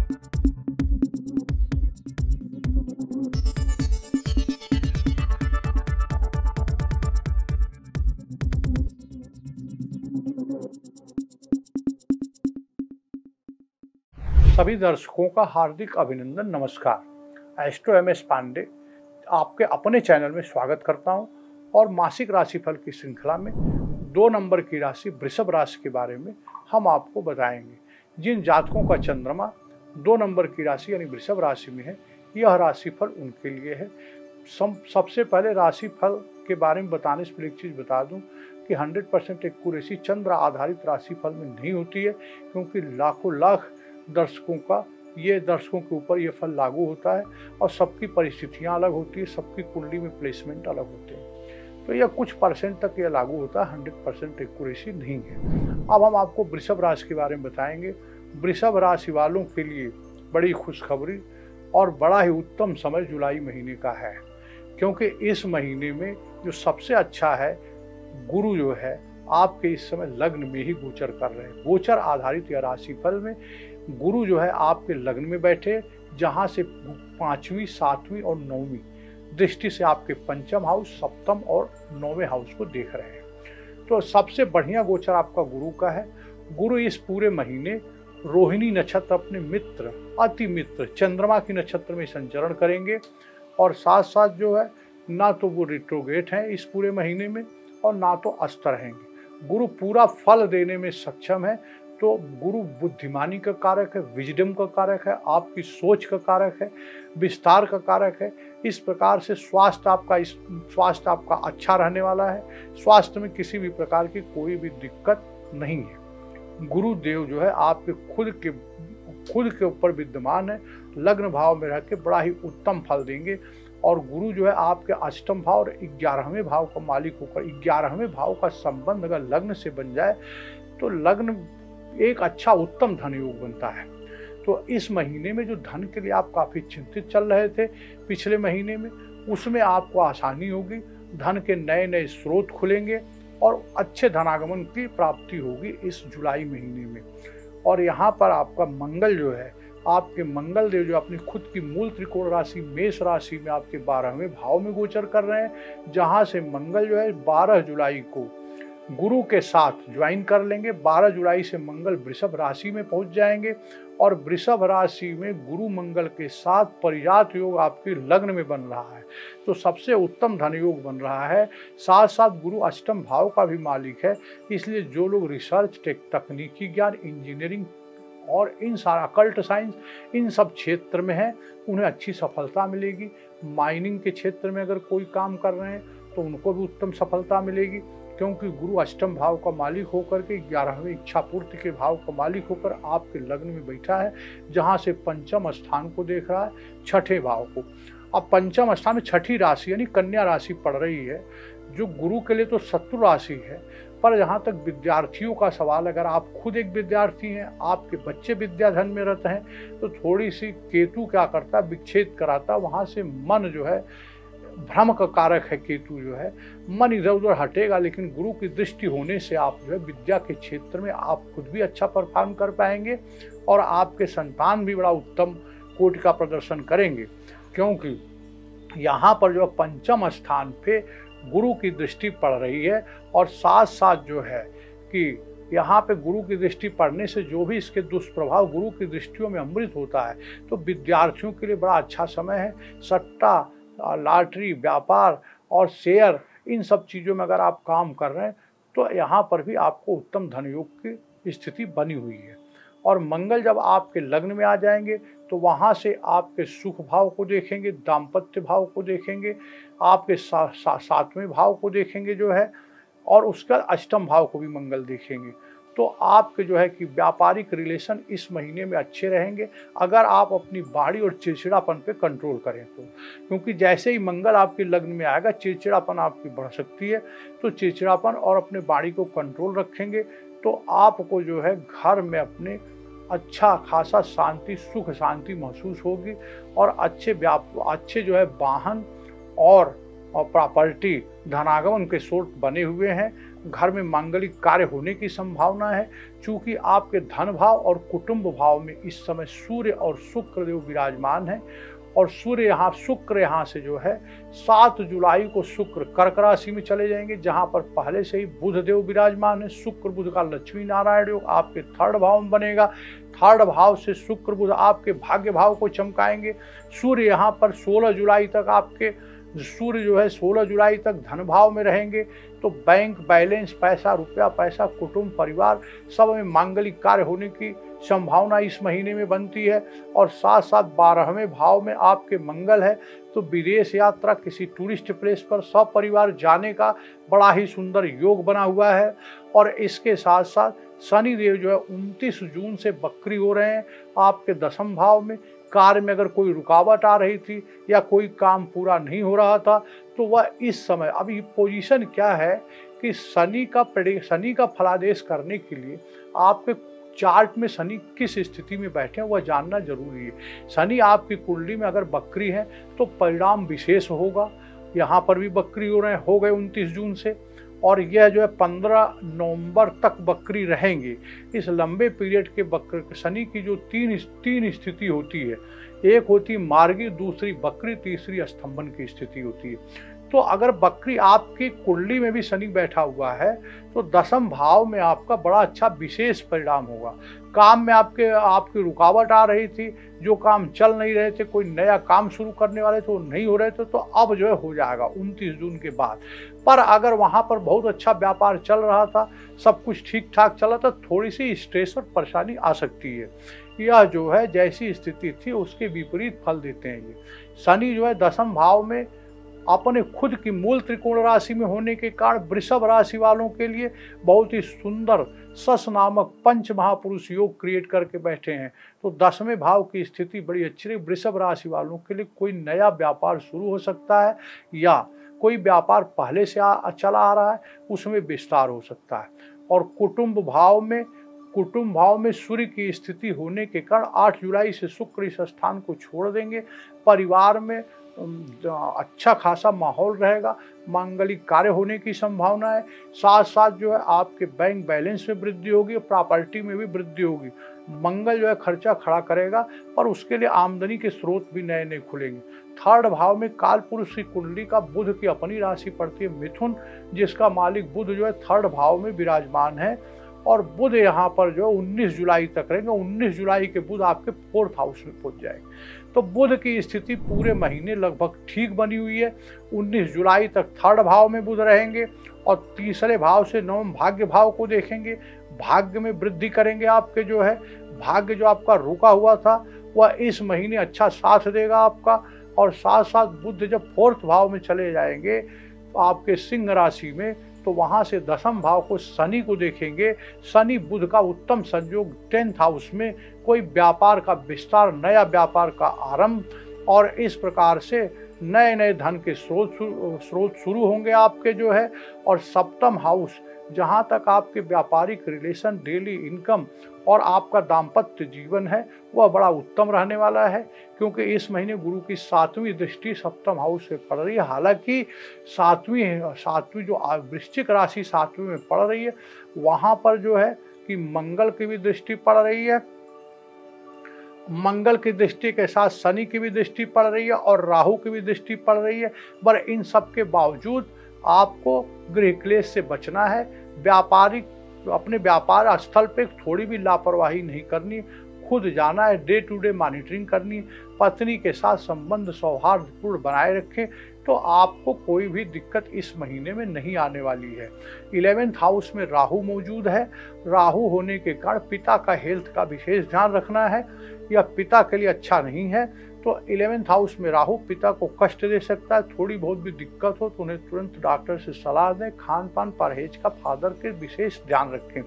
सभी दर्शकों का हार्दिक अभिनंदन, नमस्कार। एस्ट्रो एम एस पांडे आपके अपने चैनल में स्वागत करता हूं और मासिक राशिफल की श्रृंखला में 2 नंबर की राशि वृषभ राशि के बारे में हम आपको बताएंगे। जिन जातकों का चंद्रमा 2 नंबर की राशि यानी वृषभ राशि में है, यह राशिफल उनके लिए है। सबसे पहले राशिफल के बारे में बताने से पहले एक चीज़ बता दूं कि 100% एक्यूरेसी चंद्र आधारित राशिफल में नहीं होती है, क्योंकि लाखों लाख दर्शकों के ऊपर ये फल लागू होता है और सबकी परिस्थितियां अलग होती है, सबकी कुंडली में प्लेसमेंट अलग होते हैं। तो यह कुछ परसेंट तक यह लागू होता है, 100% एक्यूरेसी नहीं है। अब हम आपको वृषभ राशि के बारे में बताएंगे। वृषभ राशि वालों के लिए बड़ी खुशखबरी और बड़ा ही उत्तम समय जुलाई महीने का है, क्योंकि इस महीने में जो सबसे अच्छा है, गुरु जो है आपके इस समय लग्न में ही गोचर कर रहे हैं। गोचर आधारित यह राशिफल में गुरु जो है आपके लग्न में बैठे, जहां से 5वीं, 7वीं और 9वीं दृष्टि से आपके पंचम हाउस, सप्तम और 9वें हाउस को देख रहे हैं। तो सबसे बढ़िया गोचर आपका गुरु का है। गुरु इस पूरे महीने रोहिणी नक्षत्र अपने मित्र, अति मित्र चंद्रमा की नक्षत्र में संचरण करेंगे और साथ साथ जो है ना तो वो रिट्रोग्रेड हैं इस पूरे महीने में और ना तो अस्त रहेंगे। गुरु पूरा फल देने में सक्षम है। तो गुरु बुद्धिमानी का कारक है, विजडम का कारक है, आपकी सोच का कारक है, विस्तार का कारक है। इस प्रकार से स्वास्थ्य आपका अच्छा रहने वाला है। स्वास्थ्य में किसी भी प्रकार की कोई भी दिक्कत नहीं है। गुरुदेव जो है आपके खुद के ऊपर विद्यमान है, लग्न भाव में रह के बड़ा ही उत्तम फल देंगे। और गुरु जो है आपके अष्टम भाव और 11वें भाव का मालिक होकर 11वें भाव का संबंध अगर लग्न से बन जाए तो लग्न एक अच्छा उत्तम धन योग बनता है। तो इस महीने में जो धन के लिए आप काफ़ी चिंतित चल रहे थे पिछले महीने में, उसमें आपको आसानी होगी। धन के नए नए स्रोत खुलेंगे और अच्छे धनागमन की प्राप्ति होगी इस जुलाई महीने में। और यहाँ पर आपका मंगल जो है, आपके मंगल देव जो अपनी खुद की मूल त्रिकोण राशि मेष राशि में आपके 12वें भाव में गोचर कर रहे हैं, जहाँ से मंगल जो है 12 जुलाई को गुरु के साथ ज्वाइन कर लेंगे। 12 जुलाई से मंगल वृषभ राशि में पहुंच जाएंगे और वृषभ राशि में गुरु मंगल के साथ परिजात योग आपके लग्न में बन रहा है, तो सबसे उत्तम धन योग बन रहा है। साथ साथ गुरु अष्टम भाव का भी मालिक है, इसलिए जो लोग रिसर्च, तकनीकी ज्ञान, इंजीनियरिंग और इन सारा अकल्ट साइंस इन सब क्षेत्र में है, उन्हें अच्छी सफलता मिलेगी। माइनिंग के क्षेत्र में अगर कोई काम कर रहे हैं तो उनको भी उत्तम सफलता मिलेगी, क्योंकि गुरु अष्टम भाव का मालिक होकर के 11वें इच्छा पूर्ति के भाव का मालिक होकर आपके लग्न में बैठा है, जहां से पंचम स्थान को देख रहा है, 6ठे भाव को। अब पंचम स्थान में 6ठी राशि यानी कन्या राशि पड़ रही है, जो गुरु के लिए तो शत्रु राशि है। पर जहाँ तक विद्यार्थियों का सवाल, अगर आप खुद एक विद्यार्थी हैं, आपके बच्चे विद्याधन में रहते हैं, तो थोड़ी सी केतु क्या करता है, विच्छेद कराता, वहाँ से मन जो है भ्रम का कारक है। केतु जो है मन इधर उधर हटेगा, लेकिन गुरु की दृष्टि होने से आप जो है विद्या के क्षेत्र में आप खुद भी अच्छा परफॉर्म कर पाएंगे और आपके संतान भी बड़ा उत्तम कोटि का प्रदर्शन करेंगे, क्योंकि यहाँ पर जो पंचम स्थान पे गुरु की दृष्टि पड़ रही है। और साथ साथ जो है कि यहाँ पे गुरु की दृष्टि पड़ने से जो भी इसके दुष्प्रभाव गुरु की दृष्टियों में अमृत होता है, तो विद्यार्थियों के लिए बड़ा अच्छा समय है। सट्टा, लॉटरी, व्यापार और शेयर, इन सब चीज़ों में अगर आप काम कर रहे हैं तो यहाँ पर भी आपको उत्तम धनयोग की स्थिति बनी हुई है। और मंगल जब आपके लग्न में आ जाएंगे तो वहाँ से आपके सुख भाव को देखेंगे, दाम्पत्य भाव को देखेंगे, आपके 7वें भाव को देखेंगे जो है, और उसका अष्टम भाव को भी मंगल देखेंगे। तो आपके जो है कि व्यापारिक रिलेशन इस महीने में अच्छे रहेंगे, अगर आप अपनी बाड़ी और चिड़चिड़ापन पे कंट्रोल करें तो। क्योंकि जैसे ही मंगल आपके लग्न में आएगा, चिड़चिड़ापन आपकी बढ़ सकती है। तो चिड़चिड़ापन और अपने बाड़ी को कंट्रोल रखेंगे तो आपको जो है घर में अपने अच्छा खासा शांति, सुख शांति महसूस होगी। और अच्छे जो है वाहन और प्रॉपर्टी धनागमन के स्रोत बने हुए हैं। घर में मांगलिक कार्य होने की संभावना है। चूंकि आपके धन भाव और कुटुंब भाव में इस समय सूर्य और शुक्र देव विराजमान है, और शुक्र यहाँ से जो है 7 जुलाई को शुक्र कर्क राशि में चले जाएंगे, जहाँ पर पहले से ही बुध देव विराजमान है। शुक्र बुध का लक्ष्मी नारायण योग आपके 3rd भाव में बनेगा। 3rd भाव से शुक्र बुध आपके भाग्य भाव को चमकाएंगे। सूर्य यहाँ पर 16 जुलाई तक आपके सूर्य जो है 16 जुलाई तक धन भाव में रहेंगे। तो बैंक बैलेंस, पैसा रुपया, पैसा, कुटुंब, परिवार सब में मांगलिक कार्य होने की संभावना इस महीने में बनती है। और साथ साथ 12वें भाव में आपके मंगल है, तो विदेश यात्रा, किसी टूरिस्ट प्लेस पर सपरिवार जाने का बड़ा ही सुंदर योग बना हुआ है। और इसके साथ साथ शनि देव जो है 29 जून से वक्री हो रहे हैं आपके 10वें भाव में। कार्य में अगर कोई रुकावट आ रही थी या कोई काम पूरा नहीं हो रहा था, तो वह इस समय, अभी पोजीशन क्या है कि शनि का फलादेश करने के लिए आपके चार्ट में शनि किस स्थिति में बैठे हैं वह जानना जरूरी है। शनि आपकी कुंडली में अगर वक्री है तो परिणाम विशेष होगा। यहाँ पर भी वक्री हो गए 29 जून से, और यह जो है 15 नवंबर तक वक्री रहेंगे। इस लंबे पीरियड के वक्र शनि की जो तीन स्थिति होती है, एक होती मार्गी, दूसरी वक्री, तीसरी स्तंभन की स्थिति होती है। तो अगर वक्री आपकी कुंडली में भी शनि बैठा हुआ है तो 10वें भाव में आपका बड़ा अच्छा विशेष परिणाम होगा। काम में आपकी रुकावट आ रही थी, जो काम चल नहीं रहे थे, कोई नया काम शुरू करने वाले थे वो नहीं हो रहे थे, तो अब जो है हो जाएगा 29 जून के बाद। पर अगर वहाँ पर बहुत अच्छा व्यापार चल रहा था, सब कुछ ठीक ठाक चला था, थोड़ी सी स्ट्रेस और परेशानी आ सकती है। यह जो है जैसी स्थिति थी उसके विपरीत फल देते हैं ये। शनि जो है 10वें भाव में अपने खुद की मूल त्रिकोण राशि में होने के कारण वृषभ राशि वालों के लिए बहुत ही सुंदर सस नामक पंच महापुरुष योग क्रिएट करके बैठे हैं। तो 10वें भाव की स्थिति बड़ी अच्छी रही। वृषभ राशि वालों के लिए कोई नया व्यापार शुरू हो सकता है, या कोई व्यापार पहले से चला आ रहा है उसमें विस्तार हो सकता है। और कुटुंब भाव में सूर्य की स्थिति होने के कारण 8 जुलाई से शुक्र इस स्थान को छोड़ देंगे। परिवार में अच्छा खासा माहौल रहेगा, मांगलिक कार्य होने की संभावना है। साथ साथ जो है आपके बैंक बैलेंस में वृद्धि होगी, प्रॉपर्टी में भी वृद्धि होगी। मंगल जो है खर्चा खड़ा करेगा, पर उसके लिए आमदनी के स्रोत भी नए नए खुलेंगे। 3rd भाव में काल पुरुष की कुंडली का बुध की अपनी राशि पड़ती है मिथुन, जिसका मालिक बुध जो है 3rd भाव में विराजमान है। और बुध यहाँ पर जो 19 जुलाई तक रहेंगे। 19 जुलाई के बुध आपके 4th हाउस में पहुंच जाएंगे। तो बुध की स्थिति पूरे महीने लगभग ठीक बनी हुई है। 19 जुलाई तक 3rd भाव में बुध रहेंगे, और तीसरे भाव से 9वें भाग्य भाव को देखेंगे। भाग्य में वृद्धि करेंगे। आपके जो है भाग्य जो आपका रुका हुआ था वह इस महीने अच्छा साथ देगा आपका। और साथ साथ बुध जब 4th भाव में चले जाएंगे तो आपके सिंह राशि में, तो वहाँ से 10वें भाव को शनि को देखेंगे। शनि बुध का उत्तम संयोग 10th हाउस में, कोई व्यापार का विस्तार, नया व्यापार का आरंभ, और इस प्रकार से नए नए धन के स्रोत शुरू होंगे आपके जो है। और 7वां हाउस, जहाँ तक आपके व्यापारिक रिलेशन, डेली इनकम और आपका दाम्पत्य जीवन है वह बड़ा उत्तम रहने वाला है, क्योंकि इस महीने गुरु की 7वीं दृष्टि 7वें हाउस से पड़ रही है। हालांकि सातवीं जो वृश्चिक राशि 7वीं में पड़ रही है, वहाँ पर जो है कि मंगल की भी दृष्टि पड़ रही है। मंगल की दृष्टि के साथ शनि की भी दृष्टि पड़ रही है और राहु की भी दृष्टि पड़ रही है। पर इन सब के बावजूद आपको गृह क्लेश से बचना है। अपने व्यापार स्थल पे थोड़ी भी लापरवाही नहीं करनी, खुद जाना है, डे टू डे मॉनिटरिंग करनी है। पत्नी के साथ संबंध सौहार्दपूर्ण बनाए रखें, तो आपको कोई भी दिक्कत इस महीने में नहीं आने वाली है। 11th हाउस में राहु मौजूद है। राहु होने के कारण पिता का हेल्थ का विशेष ध्यान रखना है, यह पिता के लिए अच्छा नहीं है। तो 11th हाउस में राहु पिता को कष्ट दे सकता है। थोड़ी बहुत भी दिक्कत हो तो उन्हें तुरंत डॉक्टर से सलाह दें। खान पान परहेज का फादर के विशेष ध्यान रखें,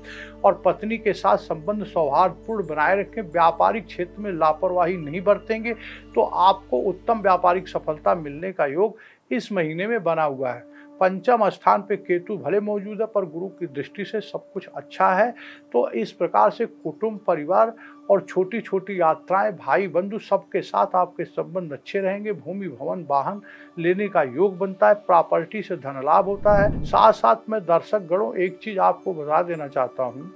और पत्नी के साथ संबंध सौहार्दपूर्ण बनाए रखें। व्यापारिक क्षेत्र में लापरवाही नहीं बरतेंगे तो आपको उत्तम व्यापारिक सफलता मिलने का योग इस महीने में बना हुआ है। पंचम स्थान पे केतु भले मौजूद है पर गुरु की दृष्टि से सब कुछ अच्छा है। तो इस प्रकार से कुटुंब, परिवार और छोटी छोटी यात्राएं, भाई बंधु सबके साथ आपके संबंध अच्छे रहेंगे। भूमि, भवन, वाहन लेने का योग बनता है। प्रॉपर्टी से धन लाभ होता है। साथ साथ में दर्शक गणों एक चीज आपको बता देना चाहता हूँ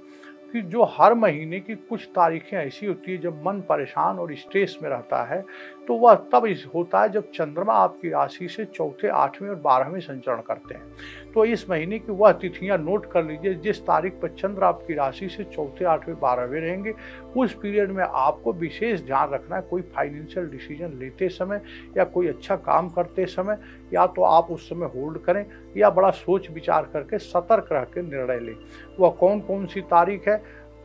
कि जो हर महीने की कुछ तारीखें ऐसी होती है जब मन परेशान और स्ट्रेस में रहता है, तो वह तब होता है जब चंद्रमा आपकी राशि से चौथे, 8वें और 12वें संचरण करते हैं। तो इस महीने की वह तिथियां नोट कर लीजिए जिस तारीख पर चंद्र आपकी राशि से चौथे, 8वें, 12वें रहेंगे। उस पीरियड में आपको विशेष ध्यान रखना है। कोई फाइनेंशियल डिसीजन लेते समय या कोई अच्छा काम करते समय या तो आप उस समय होल्ड करें या बड़ा सोच विचार करके सतर्क रह के निर्णय लें। वह कौन कौन सी तारीख है?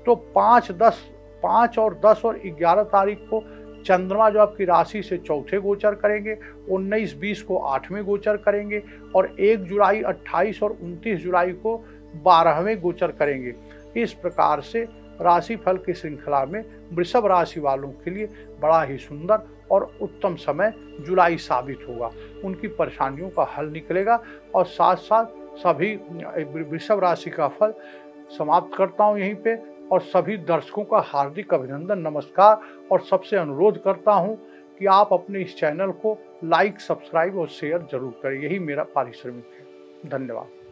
तो 5 और 10 और 11 तारीख को चंद्रमा जो आपकी राशि से चौथे गोचर करेंगे, 19-20 को 8वें गोचर करेंगे और 1 जुलाई, 28 और 29 जुलाई को 12वें गोचर करेंगे। इस प्रकार से राशिफल की श्रृंखला में वृषभ राशि वालों के लिए बड़ा ही सुंदर और उत्तम समय जुलाई साबित होगा। उनकी परेशानियों का हल निकलेगा और साथ साथ सभी वृषभ राशि का फल समाप्त करता हूँ यहीं पे और सभी दर्शकों का हार्दिक अभिनंदन, नमस्कार और सबसे अनुरोध करता हूँ कि आप अपने इस चैनल को लाइक, सब्सक्राइब और शेयर जरूर करें। यही मेरा पारिश्रमिक है। धन्यवाद।